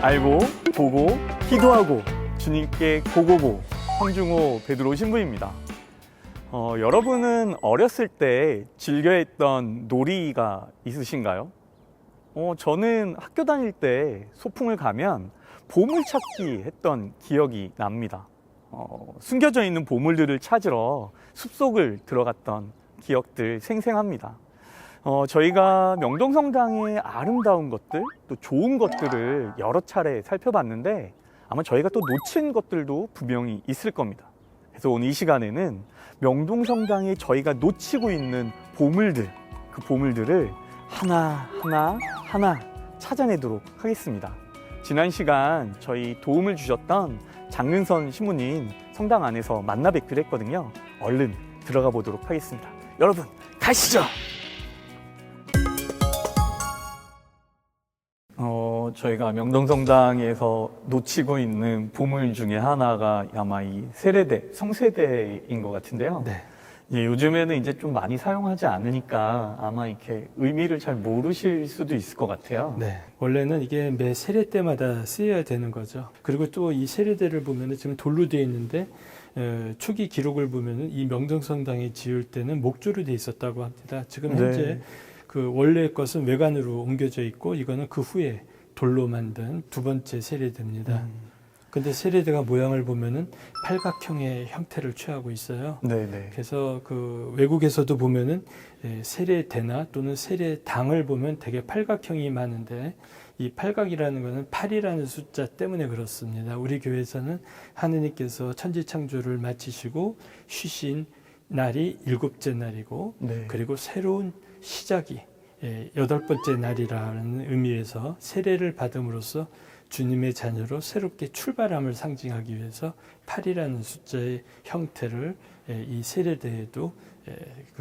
알고, 보고, 기도하고 주님께 고고고 황중호 베드로 신부입니다. 여러분은 어렸을 때 즐겨했던 놀이가 있으신가요? 저는 학교 다닐 때 소풍을 가면 보물찾기 했던 기억이 납니다. 숨겨져 있는 보물들을 찾으러 숲속을 들어갔던 기억들 생생합니다. 저희가 명동성당의 아름다운 것들, 또 좋은 것들을 여러 차례 살펴봤는데 아마 저희가 또 놓친 것들도 분명히 있을 겁니다. 그래서 오늘 이 시간에는 명동성당에 저희가 놓치고 있는 보물들, 그 보물들을 하나 찾아내도록 하겠습니다. 지난 시간 저희 도움을 주셨던 장근선 신부님 성당 안에서 만나 뵙기로 했거든요. 얼른 들어가 보도록 하겠습니다. 여러분, 가시죠! 저희가 명동성당에서 놓치고 있는 보물 중에 하나가 아마 이 세례대, 성세대인 것 같은데요. 네. 요즘에는 이제 좀 많이 사용하지 않으니까 아마 이렇게 의미를 잘 모르실 수도 있을 것 같아요. 네. 원래는 이게 매 세례 때마다 쓰여야 되는 거죠. 그리고 또 이 세례대를 보면은 지금 돌로 되어 있는데 초기 기록을 보면은 이 명동성당에 지을 때는 목조로 되어 있었다고 합니다. 지금 현재 네. 그 원래 것은 외관으로 옮겨져 있고 이거는 그 후에 돌로 만든 두 번째 세례대입니다. 근데 세례대가 모양을 보면은 팔각형의 형태를 취하고 있어요. 네네. 그래서 그 외국에서도 보면은 세례대나 또는 세례당을 보면 되게 팔각형이 많은데 이 팔각이라는 것은 8이라는 숫자 때문에 그렇습니다. 우리 교회에서는 하느님께서 천지창조를 마치시고 쉬신 날이 7째 날이고 네. 그리고 새로운 시작이 8번째 날이라는 의미에서 세례를 받음으로써 주님의 자녀로 새롭게 출발함을 상징하기 위해서 8이라는 숫자의 형태를 이 세례대에도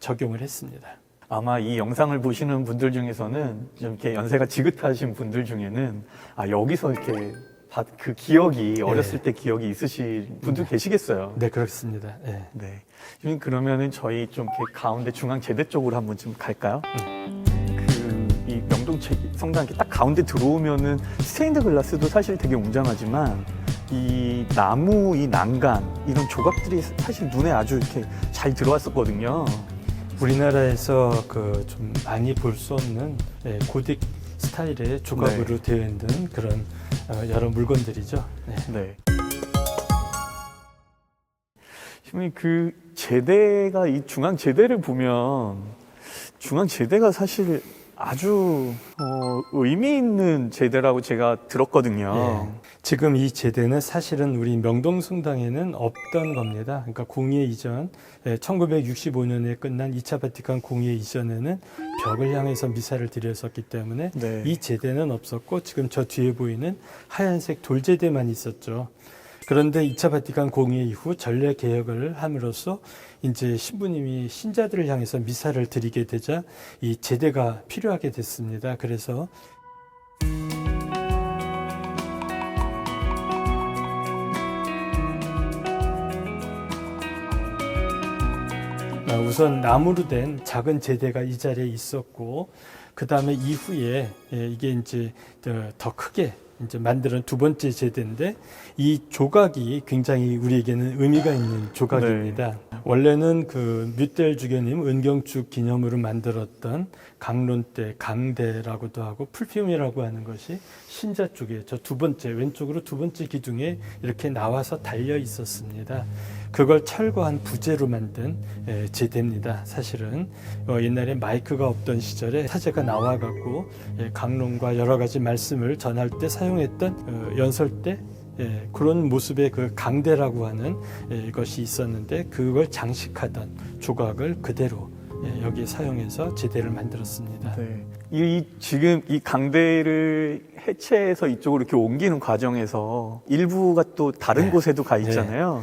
적용을 했습니다. 아마 이 영상을 보시는 분들 중에서는 좀 이렇게 연세가 지긋하신 분들 중에는 여기서 이렇게 그 기억이 어렸을 때 기억이 있으신 분들 계시겠어요. 네, 그렇습니다. 네. 네. 지금 그러면은 저희 좀 이렇게 가운데 중앙 제대 쪽으로 한번 좀 갈까요? 이 명동 성당 이렇게 딱 가운데 들어오면은 스테인드 글라스도 사실 되게 웅장하지만 이 나무, 이 난간 이런 조각들이 사실 눈에 아주 이렇게 잘 들어왔었거든요. 우리나라에서 그 좀 많이 볼 수 없는 고딕 스타일의 조각으로 되어 있는 그런 여러 물건들이죠. 네. 네. 지금 그 제대가 이 중앙 제대를 보면 중앙 제대가 사실 아주 의미 있는 제대라고 제가 들었거든요. 지금 이 제대는 사실은 우리 명동성당에는 없던 겁니다. 그러니까 공예 이전, 1965년에 끝난 2차 바티칸 공예 이전에는 벽을 향해서 미사를 드렸었기 때문에 네. 이 제대는 없었고 지금 저 뒤에 보이는 하얀색 돌제대만 있었죠. 그런데 2차 바티칸 공예 이후 전례 개혁을 함으로써 이제 신부님이 신자들을 향해서 미사를 드리게 되자 이 제대가 필요하게 됐습니다. 그래서 우선 나무로 된 작은 제대가 이 자리에 있었고 그 다음에 이후에 이게 이제 더 크게 이제 만드는 두 번째 제대인데 이 조각이 굉장히 우리에게는 의미가 있는 조각입니다. 네. 원래는 그 뮤텔 주교님 은경축 기념으로 만들었던 강론대, 강대라고도 하고 풀피움이라고 하는 것이 신자 쪽에 저 두 번째 왼쪽으로 두 번째 기둥에 이렇게 나와서 달려 있었습니다. 그걸 철거한 부재로 만든 제대입니다. 사실은 옛날에 마이크가 없던 시절에 사제가 나와갖고 강론과 여러 가지 말씀을 전할 때 사용했던 연설 때 그런 모습의 그 강대라고 하는 것이 있었는데 그걸 장식하던 조각을 그대로 여기에 사용해서 제대를 만들었습니다. 네. 지금 이 강대를 해체해서 이쪽으로 이렇게 옮기는 과정에서 일부가 또 다른 곳에도 가 있잖아요.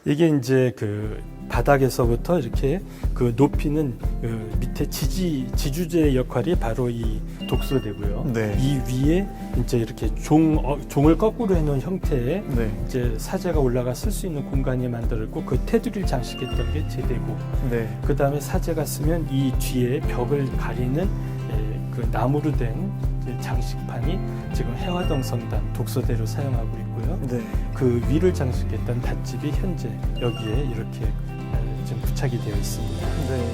이게 이제 그 바닥에서부터 이렇게 그 높이는 그 밑에 지주제 역할이 바로 이 독소되고요. 네. 이 위에 이제 이렇게 종을 거꾸로 해놓은 형태의 네. 이제 사제가 올라가 쓸 수 있는 공간이 만들었고 그 테두리를 장식했던 게 제대고, 네. 그 다음에 사제가 쓰면 이 뒤에 벽을 가리는 그 나무로 된 이제 장식판이 지금 해화동 성당 독서대로 사용하고 있고요. 네. 그 위를 장식했던 닷집이 현재 여기에 이렇게 지금 부착이 되어 있습니다. 네.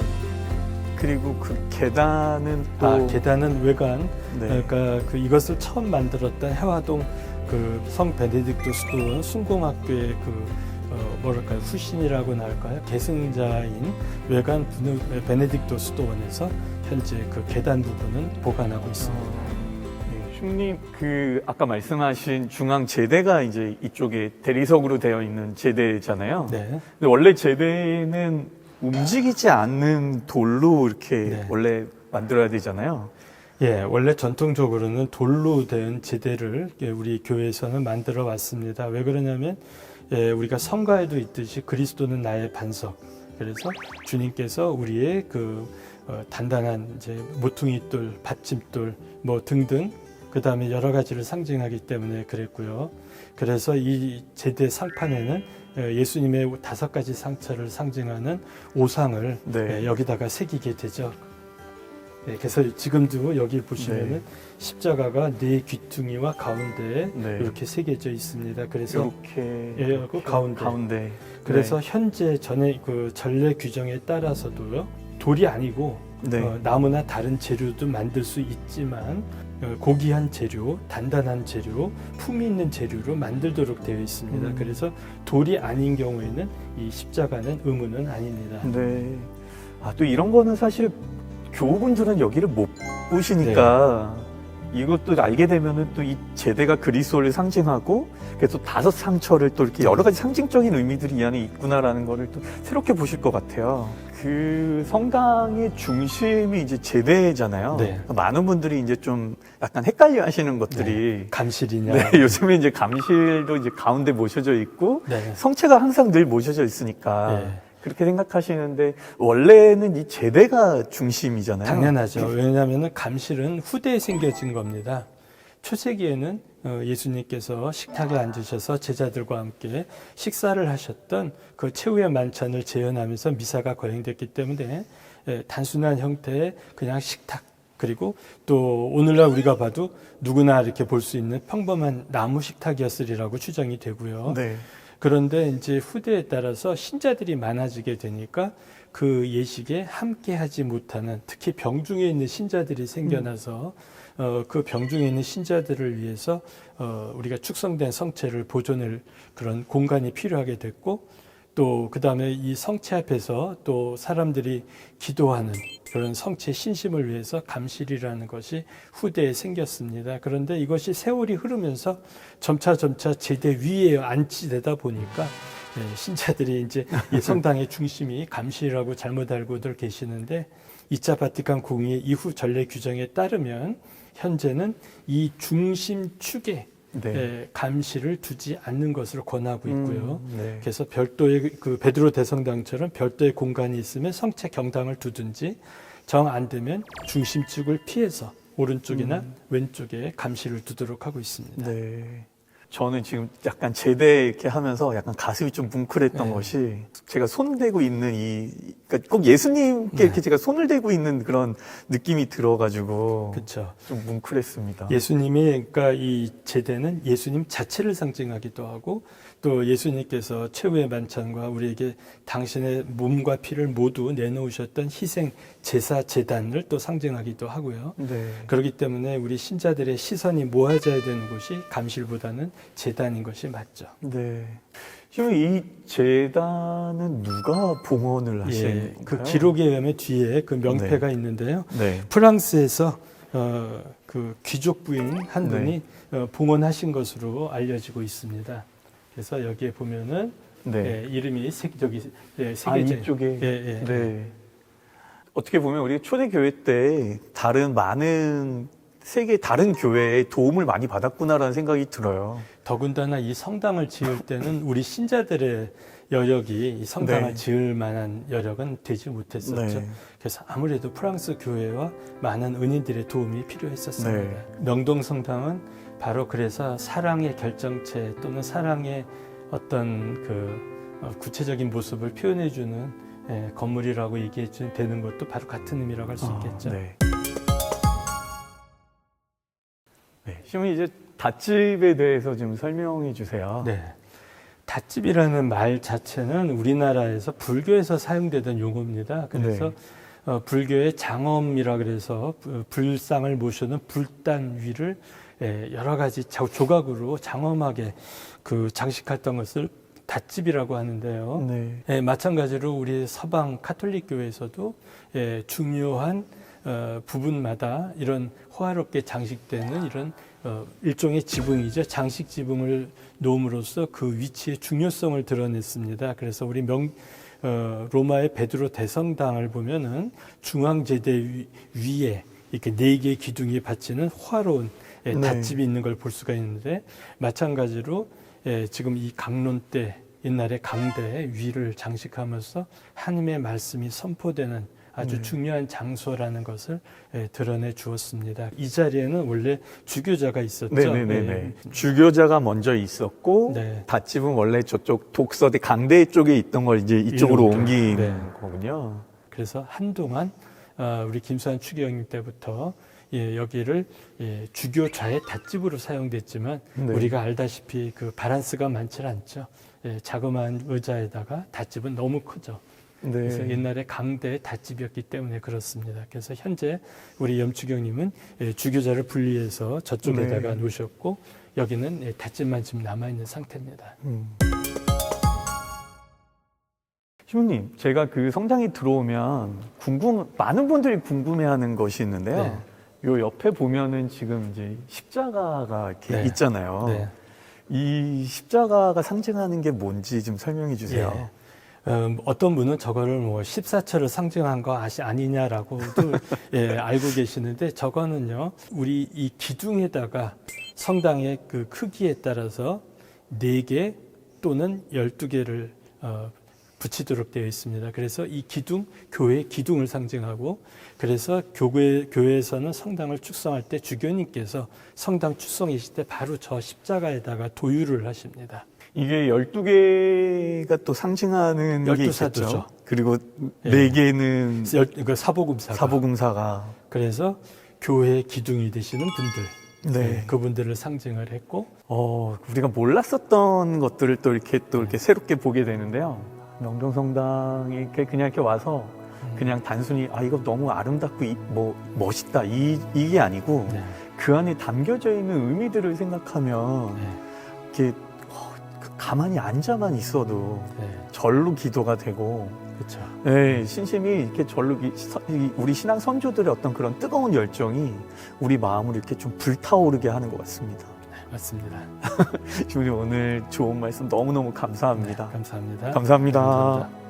그리고 그 계단은 또 계단은 외관, 네. 그러니까 그 이것을 처음 만들었던 해화동 그 성 베네딕토 수도원 순공학교의 뭐랄까요, 후신이라고나 할까요, 계승자인 외관 베네딕토 수도원에서 현재 그 계단 부분은 보관하고 있습니다. 님, 그 아까 말씀하신 중앙 제대가 이제 이쪽에 대리석으로 되어 있는 제대잖아요. 네. 근데 원래 제대는 움직이지 않는 돌로 이렇게 네. 원래 만들어야 되잖아요. 예, 원래 전통적으로는 돌로 된 제대를 우리 교회에서는 만들어 왔습니다. 왜 그러냐면 우리가 성가에도 있듯이 그리스도는 나의 반석. 그래서 주님께서 우리의 단단한 이제 모퉁이돌, 받침돌 뭐 등등 그 다음에 여러 가지를 상징하기 때문에 그랬고요. 그래서 이 제대 상판에는 예수님의 5가지 상처를 상징하는 오상을 네. 여기다가 새기게 되죠. 그래서 지금도 여기 보시면은 네. 십자가가 네 귀퉁이와 가운데에 네. 이렇게 새겨져 있습니다. 그래서 이렇게 그 가운데. 그래서 네. 현재 전에 그 전례 규정에 따라서도요, 돌이 아니고 네. 나무나 다른 재료도 만들 수 있지만 고귀한 재료, 단단한 재료, 품위 있는 재료로 만들도록 되어 있습니다. 그래서 돌이 아닌 경우에는 이 십자가는 의무는 아닙니다. 네. 또 이런 거는 사실 교우분들은 여기를 못 보시니까 이것도 알게 되면은 또 이 제대가 그리스도를 상징하고 그래서 5 상처를 또 이렇게 여러 가지 상징적인 의미들이 이 안에 있구나라는 거를 또 새롭게 보실 것 같아요. 그 성당의 중심이 이제 제대잖아요. 네. 많은 분들이 이제 좀 약간 헷갈려 하시는 것들이 감실이냐. 네, 요즘에 이제 감실도 이제 가운데 모셔져 있고 네. 성체가 항상 늘 모셔져 있으니까 네. 그렇게 생각하시는데 원래는 이 제대가 중심이잖아요. 당연하죠. 왜냐하면 감실은 후대에 생겨진 겁니다. 초세기에는 예수님께서 식탁에 앉으셔서 제자들과 함께 식사를 하셨던 그 최후의 만찬을 재현하면서 미사가 거행됐기 때문에 단순한 형태의 그냥 식탁, 그리고 또 오늘날 우리가 봐도 누구나 이렇게 볼 수 있는 평범한 나무 식탁이었으리라고 추정이 되고요. 네. 그런데 이제 후대에 따라서 신자들이 많아지게 되니까 그 예식에 함께 하지 못하는, 특히 병중에 있는 신자들이 생겨나서 그 병중에 있는 신자들을 위해서 우리가 축성된 성체를 보존할 그런 공간이 필요하게 됐고, 또 그 다음에 이 성체 앞에서 또 사람들이 기도하는 그런 성체 신심을 위해서 감실이라는 것이 후대에 생겼습니다. 그런데 이것이 세월이 흐르면서 점차 제대 위에 안치되다 보니까 신자들이 이제 이 성당의 중심이 감실이라고 잘못 알고들 계시는데, 2차 바티칸 공의 이후 전례 규정에 따르면 현재는 이 중심 축에 감실을 두지 않는 것을 권하고 있고요. 네. 그래서 별도의 그 베드로 대성당처럼 별도의 공간이 있으면 성체 경당을 두든지, 정 안 되면 중심축을 피해서 오른쪽이나 왼쪽에 감실을 두도록 하고 있습니다. 네. 저는 지금 약간 제대 이렇게 하면서 약간 가슴이 좀 뭉클했던 것이, 제가 손 대고 있는 그러니까 꼭 예수님께 이렇게 제가 손을 대고 있는 그런 느낌이 들어가지고 그렇죠. 좀 뭉클했습니다. 예수님이, 그러니까 이 제대는 예수님 자체를 상징하기도 하고, 또 예수님께서 최후의 만찬과 우리에게 당신의 몸과 피를 모두 내놓으셨던 희생 제사 제단을 또 상징하기도 하고요. 네. 그렇기 때문에 우리 신자들의 시선이 모아져야 되는 곳이 감실보다는 제단인 것이 맞죠. 네. 지금 이 제단은 누가 봉헌을 하신 건가요? 그 기록에 의하면 뒤에 그 명패가 있는데요. 네. 프랑스에서 그 귀족 부인 한 분이 봉헌하신 것으로 알려지고 있습니다. 그래서 여기에 보면은 이름이 새겨져 이쪽에. 네. 어떻게 보면 우리 초대교회 때 많은 세계 다른 교회의 도움을 많이 받았구나라는 생각이 들어요. 더군다나 이 성당을 지을 때는 우리 신자들의 여력이 이 성당을 지을 만한 여력은 되지 못했었죠. 그래서 아무래도 프랑스 교회와 많은 은인들의 도움이 필요했었습니다. 명동 성당은 바로 그래서 사랑의 결정체 또는 사랑의 어떤 구체적인 모습을 표현해주는 건물이라고 얘기해 되는 것도 바로 같은 의미라고 할 수 있겠죠. 네. 네. 시몬이 이제 닷집에 대해서 좀 설명해 주세요. 네. 닷집이라는 말 자체는 우리나라에서 불교에서 사용되던 용어입니다. 그래서 불교의 장엄이라 그래서 불상을 모셔놓은 불단 위를 여러 가지 조각으로 장엄하게 그 장식했던 것을 닷집이라고 하는데요. 네. 마찬가지로 우리 서방 카톨릭 교회에서도 중요한 부분마다 이런 호화롭게 장식되는 이런 일종의 지붕이죠. 장식 지붕을 놓음으로써 그 위치의 중요성을 드러냈습니다. 그래서 우리 로마의 베드로 대성당을 보면은 중앙제대 위에 이렇게 4개의 기둥이 받치는 호화로운 닷집이 있는 걸 볼 수가 있는데, 마찬가지로 지금 이 강론 때 옛날에 강대 위를 장식하면서 하나님의 말씀이 선포되는 아주 중요한 장소라는 것을 드러내 주었습니다. 이 자리에는 원래 주교자가 있었죠. 네네네. 주교자가 먼저 있었고, 네. 닷집은 원래 저쪽 독서대 강대 쪽에 있던 걸 이제 이쪽으로 이렇게. 옮긴 네. 거군요. 그래서 한동안 우리 김수환 추기경님 때부터 여기를 주교자의 닷집으로 사용됐지만, 네. 우리가 알다시피 그 바란스가 많지 않죠. 자그마한 의자에다가 닷집은 너무 크죠. 네. 그래서 옛날에 강대의 닷집이었기 때문에 그렇습니다. 그래서 현재 우리 염추경님은 주교자를 분리해서 저쪽에다가 놓으셨고, 여기는 닷집만 지금 남아있는 상태입니다. 시모님, 제가 그 성당에 들어오면 많은 분들이 궁금해하는 것이 있는데요. 네. 요 옆에 보면은 지금 이제 십자가가 이렇게 네. 있잖아요. 네. 이 십자가가 상징하는 게 뭔지 좀 설명해 주세요. 어떤 분은 저거를 뭐 14처를 상징한 거 아니냐라고도 알고 계시는데, 저거는요, 우리 이 기둥에다가 성당의 그 크기에 따라서 4개 또는 12개를 붙이도록 되어 있습니다. 그래서 이 기둥, 교회의 기둥을 상징하고, 그래서 교회에서는 성당을 축성할 때 주교님께서 성당 축성이실 때 바로 저 십자가에다가 도유를 하십니다. 이게 12개가 또 상징하는 게 12사도죠. 있겠죠. 그리고 4개는 그 사복음사가. 사복음사가. 그래서 교회의 기둥이 되시는 분들, 네. 그분들을 상징을 했고, 우리가 몰랐었던 것들을 또 이렇게 새롭게 보게 되는데요. 명동성당에 그냥 이렇게 와서 그냥 단순히 이거 너무 아름답고 멋있다 이게 아니고, 그 안에 담겨져 있는 의미들을 생각하면 이렇게 가만히 앉아만 있어도 절로 기도가 되고, 그렇죠. 네, 신심이 이렇게 우리 신앙 선조들의 어떤 그런 뜨거운 열정이 우리 마음을 이렇게 좀 불타오르게 하는 것 같습니다. 맞습니다. 주님, 오늘 좋은 말씀 너무너무 감사합니다. 감사합니다. 감사합니다. 감사합니다.